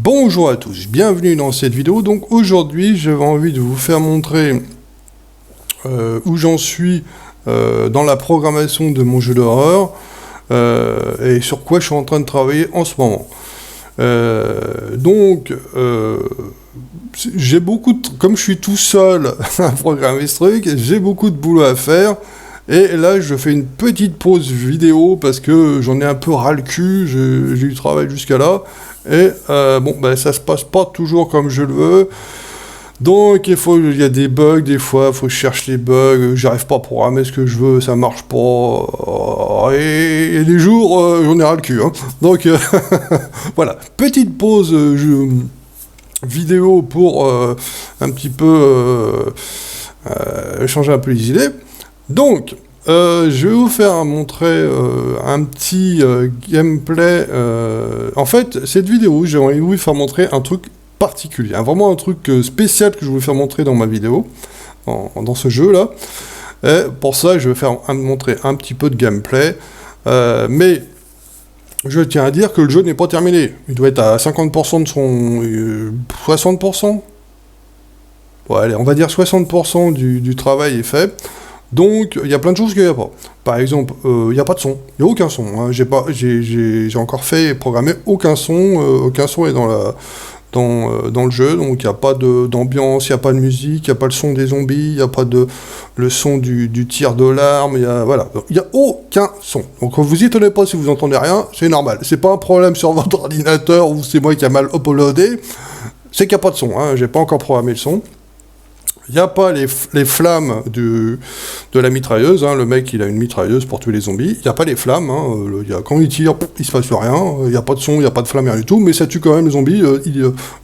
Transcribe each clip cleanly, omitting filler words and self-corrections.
Bonjour à tous, bienvenue dans cette vidéo. Donc aujourd'hui j'avais envie de vous faire montrer où j'en suis dans la programmation de mon jeu d'horreur et sur quoi je suis en train de travailler en ce moment. J'ai beaucoup de... Comme je suis tout seul à programmer ce truc, j'ai beaucoup de boulot à faire. Et là, je fais une petite pause vidéo parce que j'en ai un peu ras le cul, j'ai eu du travail jusqu'à là. Et ça se passe pas toujours comme je le veux. Donc, il y a des bugs, des fois, il faut que je cherche les bugs, j'arrive pas à programmer ce que je veux, ça marche pas. Et des jours, j'en ai ras le cul. Hein. Donc, voilà, petite pause vidéo pour un petit peu changer un peu les idées. Donc, je vais vous faire montrer un petit gameplay. En fait, cette vidéo, j'ai envie de vous faire montrer un truc particulier, vraiment un truc spécial que je vais vous faire montrer dans ma vidéo, dans ce jeu-là. Et pour ça, je vais montrer un petit peu de gameplay. Mais je tiens à dire que le jeu n'est pas terminé. Il doit être à 50% de son... 60%. Ouais, allez, on va dire 60% du travail est fait. Donc, il y a plein de choses qu'il n'y a pas. Par exemple, il n'y a pas de son. Il n'y a aucun son. Hein. J'ai encore programmé aucun son. Aucun son est dans le jeu. Donc, il n'y a pas d'ambiance, il n'y a pas de musique, il n'y a pas le son des zombies, il n'y a pas le son du tir de l'arme. Voilà. Il n'y a aucun son. Donc, vous étonnez pas si vous n'entendez rien. C'est normal. C'est pas un problème sur votre ordinateur ou c'est moi qui a mal uploadé. C'est qu'il n'y a pas de son. Hein. J'ai pas encore programmé le son. Il n'y a pas les flammes de la mitrailleuse, hein. Le mec il a une mitrailleuse pour tuer les zombies, il n'y a pas les flammes, hein. Quand il tire, il se passe rien, il n'y a pas de son, il n'y a pas de flamme, rien du tout, mais ça tue quand même les zombies,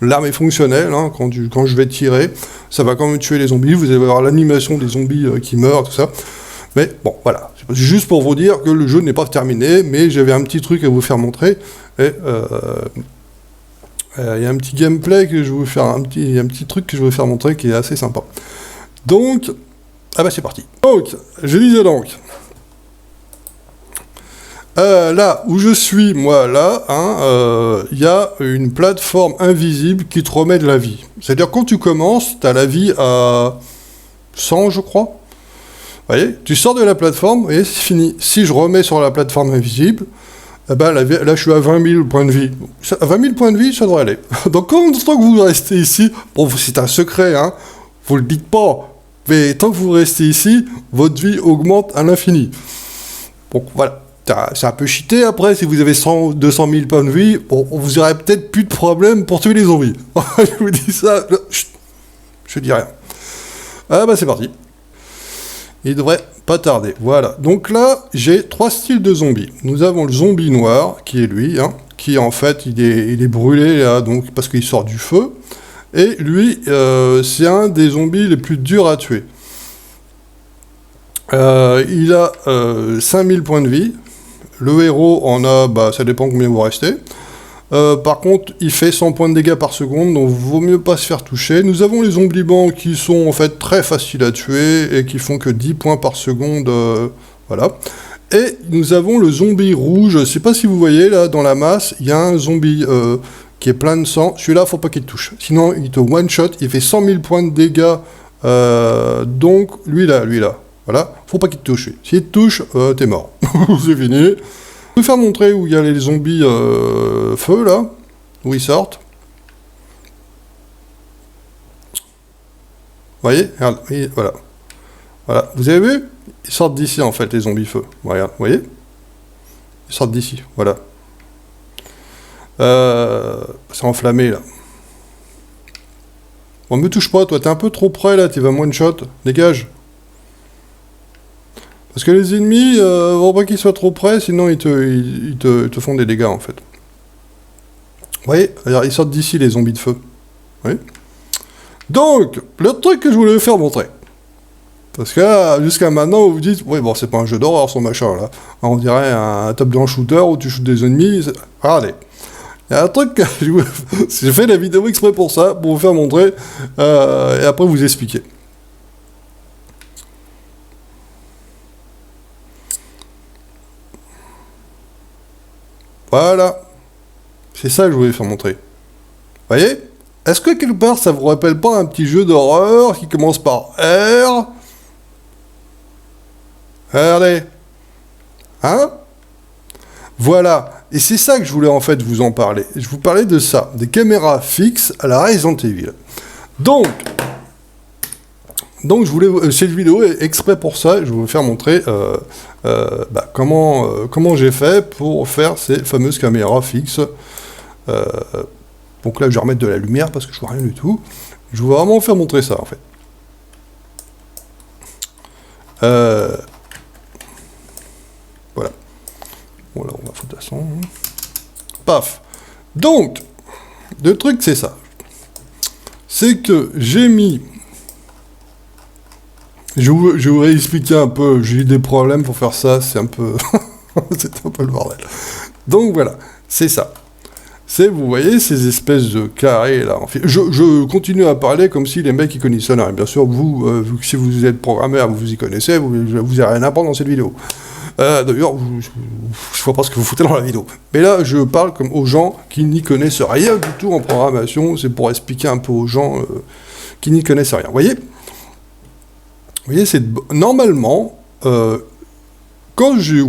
l'arme est fonctionnelle, hein. Quand je vais tirer, ça va quand même tuer les zombies, vous allez voir l'animation des zombies qui meurent, tout ça. Mais bon, voilà, c'est juste pour vous dire que le jeu n'est pas terminé, mais j'avais un petit truc à vous faire montrer, et... il y a un petit gameplay que je vais vous faire, un petit truc que je vais vous faire montrer qui est assez sympa. Donc, c'est parti. Donc, je disais donc, là où je suis, moi, là, il y a une plateforme invisible qui te remet de la vie. C'est-à-dire, quand tu commences, tu as la vie à 100, je crois. Vous voyez, tu sors de la plateforme et c'est fini. Si je remets sur la plateforme invisible, là, je suis à 20 000 points de vie. À 20 000 points de vie, ça devrait aller. Donc, tant que vous restez ici, bon, c'est un secret, hein, vous le dites pas, mais tant que vous restez ici, votre vie augmente à l'infini. Donc, voilà. C'est un peu cheaté, après, si vous avez 200 000 points de vie, bon, vous aurez peut-être plus de problème pour tuer les zombies. Je vous dis ça, je dis rien. C'est parti. Il devrait pas tarder. Voilà. Donc là, j'ai 3 styles de zombies. Nous avons le zombie noir, qui est lui, hein, qui en fait, il est brûlé, là, donc, parce qu'il sort du feu. Et lui, c'est un des zombies les plus durs à tuer. Il a 5000 points de vie. Le héros en a, ça dépend combien vous restez. Par contre, il fait 100 points de dégâts par seconde, donc vaut mieux pas se faire toucher. Nous avons les zombies blancs qui sont en fait très faciles à tuer et qui font que 10 points par seconde, voilà. Et nous avons le zombie rouge, je sais pas si vous voyez là dans la masse, il y a un zombie qui est plein de sang. Celui-là, faut pas qu'il te touche, sinon il te one-shot, il fait 100 000 points de dégâts, donc lui là, voilà, faut pas qu'il te touche. S'il te touche, t'es mort, c'est fini. Je vais vous faire montrer où il y a les zombies feu, là, où ils sortent. Vous voyez, regarde, voilà. Voilà, vous avez vu? Ils sortent d'ici, en fait, les zombies feu. Regarde, vous voyez? Ils sortent d'ici, voilà. C'est enflammé, là. Bon, me touche pas, toi, t'es un peu trop près, là, tu vas one shot. Dégage. Parce que les ennemis, faut pas qu'ils soient trop près, sinon ils te font des dégâts, en fait. Vous voyez, ils sortent d'ici, les zombies de feu. Oui. Donc, le truc que je voulais vous faire montrer. Parce que jusqu'à maintenant, vous vous dites, oui, bon, c'est pas un jeu d'horreur, son machin, là. On dirait un top-down shooter où tu shootes des ennemis. Regardez. Il y a un truc que j'ai fait la vidéo exprès pour ça, pour vous faire montrer, et après vous expliquer. Voilà. C'est ça que je voulais faire montrer. voyez? Est-ce que quelque part, ça vous rappelle pas un petit jeu d'horreur qui commence par R? Regardez. Hein? Voilà. Et c'est ça que je voulais en fait vous en parler. Je vous parlais de ça, des caméras fixes à la Resident Evil. Donc je voulais, cette vidéo est exprès pour ça, je vais vous faire montrer comment j'ai fait pour faire ces fameuses caméras fixes. Donc là, je vais remettre de la lumière parce que je vois rien du tout. Je vais vraiment faire montrer ça, en fait. Voilà. Voilà, on va foutre la son. Paf. Donc, le truc, c'est ça. C'est que j'ai mis... Je vous expliquer un peu, j'ai eu des problèmes pour faire ça, c'est un peu... c'est un peu le bordel. Donc voilà, c'est ça. C'est, vous voyez, ces espèces de carrés là. Je continue à parler comme si les mecs y connaissaient rien. Bien sûr, vu que si vous êtes programmeur, vous y connaissez, vous n'avez rien à apprendre dans cette vidéo. D'ailleurs, je vois pas ce que vous foutez dans la vidéo. Mais là, je parle comme aux gens qui n'y connaissent rien du tout en programmation. C'est pour expliquer un peu aux gens qui n'y connaissent rien. Vous voyez, c'est normalement... Quand j'ai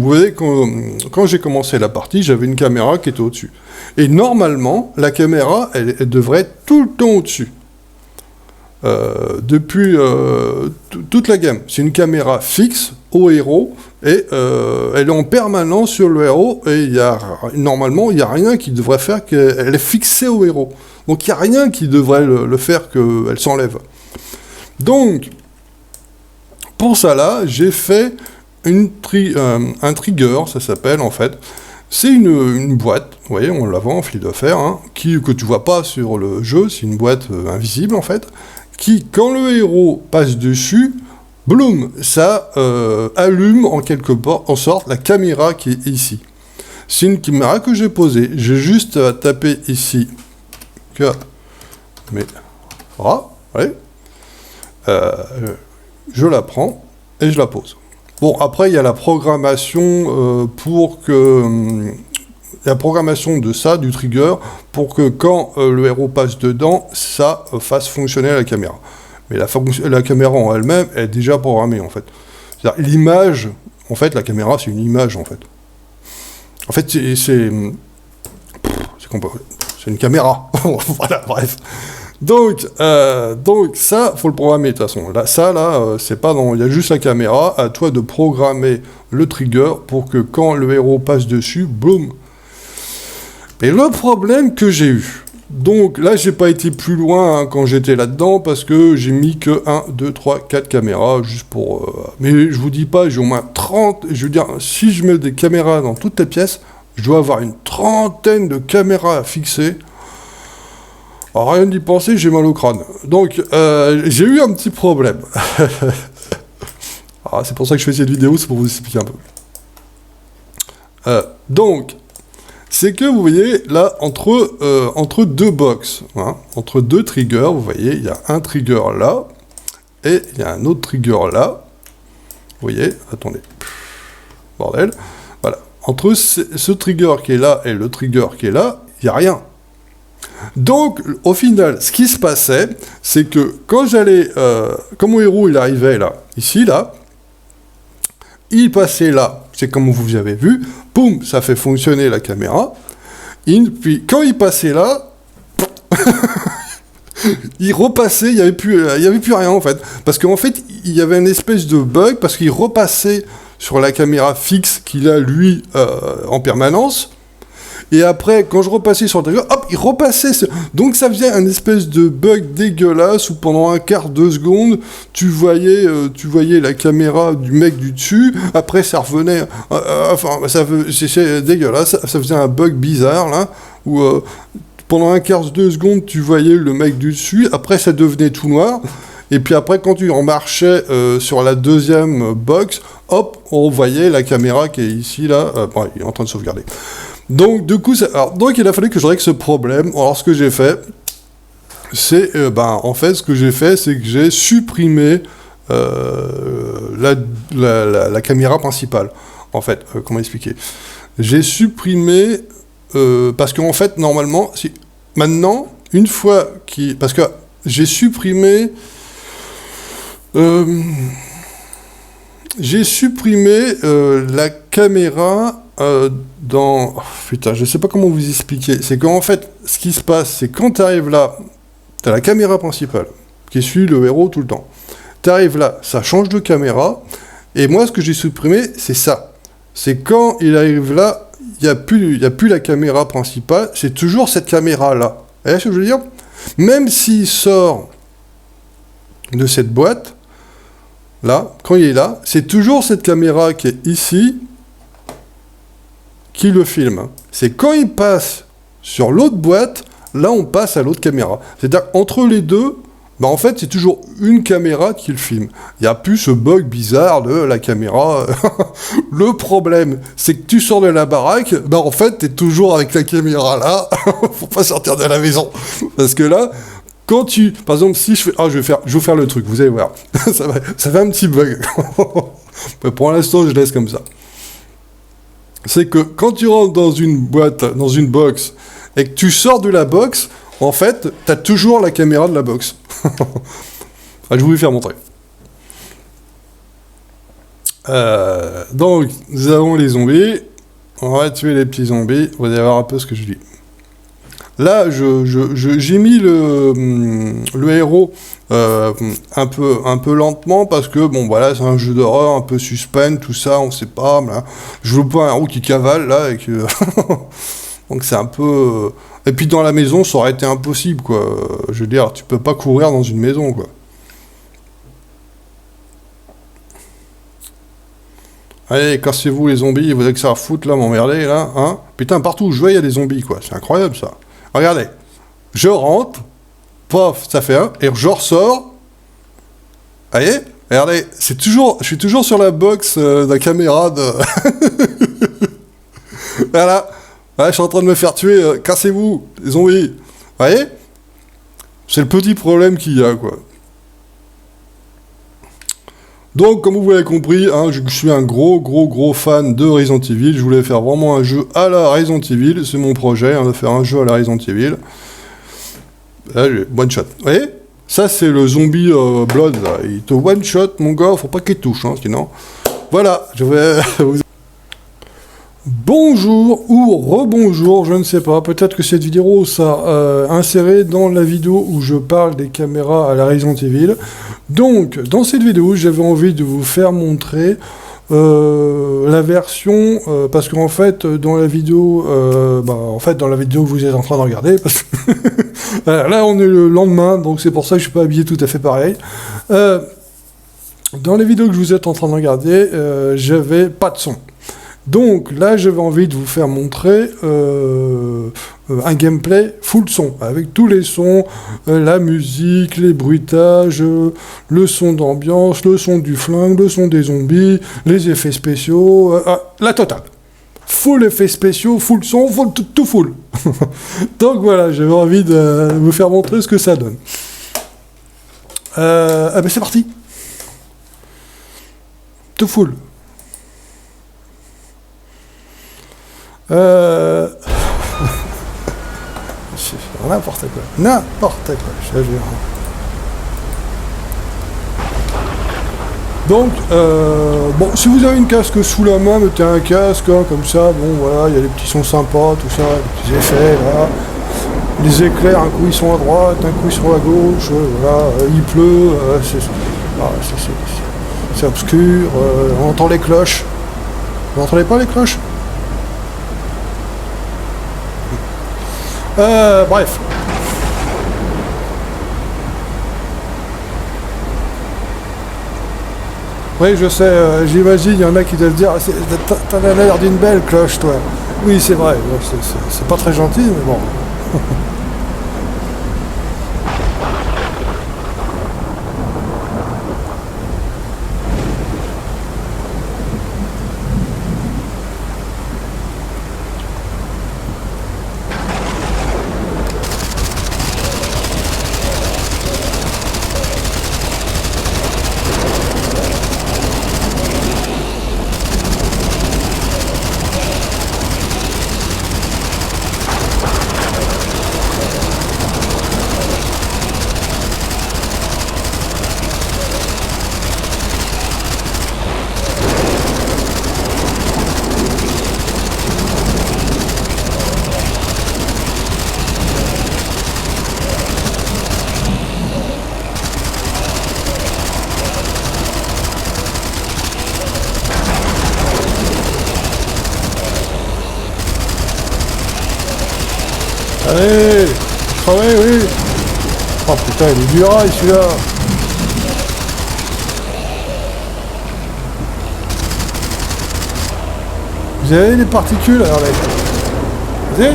commencé la partie, j'avais une caméra qui était au-dessus. Et normalement, la caméra, elle devrait être tout le temps au-dessus. Depuis toute la gamme. C'est une caméra fixe au héros, et elle est en permanence sur le héros, et normalement, il n'y a rien qui devrait faire qu'elle est fixée au héros. Donc il n'y a rien qui devrait le faire qu'elle s'enlève. Donc, pour ça là, j'ai fait... un trigger, ça s'appelle en fait. C'est une boîte, vous voyez, on la vend en fil de fer, hein, que tu vois pas sur le jeu, c'est une boîte invisible en fait, qui, quand le héros passe dessus, bloom, ça allume en quelque sorte la caméra qui est ici. C'est une caméra que j'ai posée, j'ai juste à taper ici, je la prends et je la pose. Bon, après, il y a la programmation la programmation de ça, du trigger, pour que quand le héros passe dedans, ça fasse fonctionner la caméra. Mais la caméra en elle-même est déjà programmée, en fait. C'est-à-dire, l'image, en fait, la caméra, c'est une image, en fait. En fait, c'est une caméra. Voilà, bref. Donc ça, faut le programmer de toute façon. Là, c'est pas dans... Il y a juste la caméra, à toi de programmer le trigger pour que quand le héros passe dessus, boum. Et le problème que j'ai eu, donc là, j'ai pas été plus loin quand j'étais là-dedans, parce que j'ai mis que 1, 2, 3, 4 caméras, juste pour... Mais je vous dis pas, j'ai au moins 30... Je veux dire, si je mets des caméras dans toutes les pièces, je dois avoir une trentaine de caméras fixées. Alors, rien d'y penser, j'ai mal au crâne. Donc, j'ai eu un petit problème. C'est pour ça que je fais cette vidéo, c'est pour vous expliquer un peu. Donc, c'est que, vous voyez, là, entre deux box, hein, entre deux triggers, vous voyez, il y a un trigger là, et il y a un autre trigger là. Vous voyez, attendez. Bordel. Voilà. Entre ce trigger qui est là et le trigger qui est là, il n'y a rien. Donc, au final, ce qui se passait, c'est que quand j'allais... quand mon héros, il arrivait là, ici, là, il passait là, c'est comme vous avez vu, boum, ça fait fonctionner la caméra, puis quand il passait là, il repassait, il n'y avait plus rien, en fait. Parce qu'en fait, il y avait une espèce de bug, parce qu'il repassait sur la caméra fixe qu'il a, lui, en permanence. Et après, quand je repassais sur le trigger, hop, il repassait. Donc ça faisait un espèce de bug dégueulasse où pendant un quart de seconde, tu voyais la caméra du mec du dessus. Après, ça revenait. C'est dégueulasse. Ça faisait un bug bizarre là où pendant un quart de seconde, tu voyais le mec du dessus. Après, ça devenait tout noir. Et puis après, quand tu en marchais sur la deuxième box, hop, on voyait la caméra qui est ici là. Il est en train de sauvegarder. Donc, du coup, donc il a fallu que je règle ce problème. Alors, ce que j'ai fait, c'est, en fait, ce que j'ai fait, c'est que j'ai supprimé la caméra principale. En fait, comment expliquer? J'ai supprimé, parce qu'en fait, normalement, maintenant, une fois qu'il... Parce que j'ai supprimé... la caméra dans... Putain, je sais pas comment vous expliquer. C'est qu'en fait, ce qui se passe, c'est quand tu arrives là, tu as la caméra principale qui suit le héros tout le temps. Tu arrives là, ça change de caméra. Et moi, ce que j'ai supprimé, c'est ça. C'est quand il arrive là, il n'y a plus la caméra principale, c'est toujours cette caméra-là. Vous voyez ce que je veux dire? Même s'il sort de cette boîte, là, quand il est là, c'est toujours cette caméra qui est ici qui le filme. C'est quand il passe sur l'autre boîte, là on passe à l'autre caméra. C'est-à-dire entre les deux, bah en fait c'est toujours une caméra qui le filme. Il n'y a plus ce bug bizarre de la caméra. Le problème, c'est que tu sors de la baraque, bah en fait t'es toujours avec la caméra là, faut pas sortir de la maison. Parce que là, quand tu... Par exemple, si je fais... Ah, je vais vous faire le truc, vous allez voir. ça fait un petit bug. Mais pour l'instant, je laisse comme ça. C'est que quand tu rentres dans une boîte, dans une box, et que tu sors de la box, en fait, tu as toujours la caméra de la box. Je vais vous faire montrer. Donc, nous avons les zombies. On va tuer les petits zombies. Vous allez voir un peu ce que je dis. Là, j'ai mis le héros un peu lentement parce que, bon, voilà, c'est un jeu d'horreur, un peu suspense, tout ça, on sait pas. Là. Je veux pas un héros qui cavale, là, et que... Donc c'est un peu... Et puis dans la maison, ça aurait été impossible, quoi. Je veux dire, tu peux pas courir dans une maison, quoi. Allez, cassez-vous les zombies, vous avez que ça à foutre, là, m'emmerder, là, hein. Putain, partout où je vais, il y a des zombies, quoi. C'est incroyable, ça. Regardez, je rentre, paf, ça fait un, et je ressors. Vous voyez? Regardez, je suis toujours sur la box de la caméra de... Voilà. Ouais, je suis en train de me faire tuer, cassez-vous, les zombies. Vous voyez? C'est le petit problème qu'il y a, quoi. Donc, comme vous l'avez compris, hein, je suis un gros fan de Resident Evil. Je voulais faire vraiment un jeu à la Resident Evil. C'est mon projet, hein, de faire un jeu à la Resident Evil. Là, one shot. Vous voyez? Ça, c'est le zombie Blood. Là. Il te one shot, mon gars. Faut pas qu'il touche, hein, sinon... Voilà, je vais vous... Bonjour ou rebonjour, je ne sais pas. Peut-être que cette vidéo sera insérée dans la vidéo où je parle des caméras à la Resident Evil. Donc, dans cette vidéo, j'avais envie de vous faire montrer la version, parce qu'en fait, dans la vidéo, dans la vidéo que vous êtes en train de regarder, parce que là, on est le lendemain, donc c'est pour ça que je suis pas habillé tout à fait pareil. Dans les vidéos que vous êtes en train de regarder, j'avais pas de son. Donc là, j'avais envie de vous faire montrer un gameplay full son, avec tous les sons, la musique, les bruitages, le son d'ambiance, le son du flingue, le son des zombies, les effets spéciaux, la totale. Full effets spéciaux, full son, tout full. Donc voilà, j'avais envie de vous faire montrer ce que ça donne. C'est parti. Tout full. N'importe quoi. N'importe quoi, je te jure. Donc, bon, si vous avez une casque sous la main, mettez un casque, hein, comme ça, bon, voilà, il y a des petits sons sympas, tout ça, des petits effets, voilà. Les éclairs, un coup ils sont à droite, un coup ils sont à gauche, voilà, il pleut, c'est obscur, on entend les cloches. Vous n'entendez pas les cloches? Bref. Oui, je sais, j'imagine, il y en a qui doivent dire « T'as l'air d'une belle cloche, toi. » Oui, c'est vrai, c'est pas très gentil, mais bon. oui. Oh putain, il est du rail celui-là. Vous avez des particules, regardez. Vous voyez?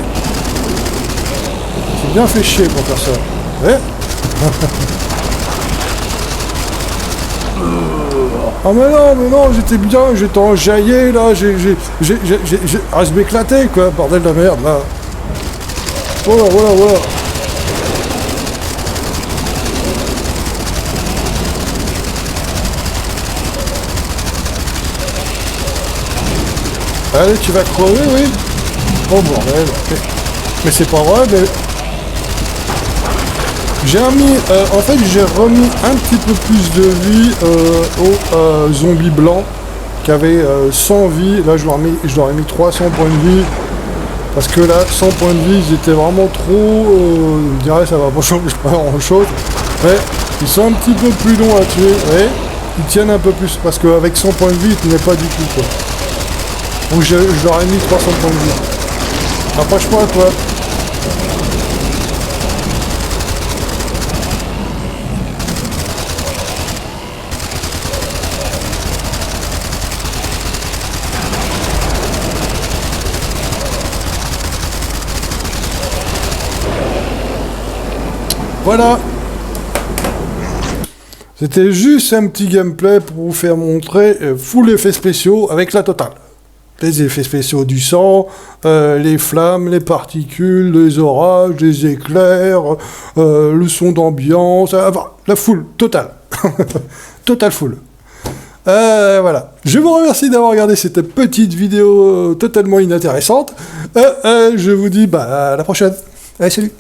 C'est bien fait chier pour faire ça. Vous voyez? Ah mais non, j'étais bien, j'étais enjaillé là, ah, je m'éclatais quoi, bordel de merde là. Voilà. Allez, tu vas crever, oui. Oh bordel. Mais c'est pas vrai, mais... J'ai remis, en fait, j'ai remis un petit peu plus de vie aux zombies blancs qui avaient 100 vies. Là, je leur ai mis 300 points de vie. Parce que là, 100 points de vie, ils étaient vraiment trop... je dirais, ça va pas changer pas grand-chose. Mais ils sont un petit peu plus longs à tuer. Vous voyez, ils tiennent un peu plus. Parce qu'avec 100 points de vie, ils tenaient pas du tout, quoi. Donc, je leur ai mis 300 points de vie. Rapproche-moi, toi. Voilà. C'était juste un petit gameplay pour vous faire montrer full effets spéciaux avec la totale. Les effets spéciaux du sang, les flammes, les particules, les orages, les éclairs, le son d'ambiance, la full, totale. Totale full. Voilà. Je vous remercie d'avoir regardé cette petite vidéo totalement inintéressante. Je vous dis à la prochaine. Allez, salut.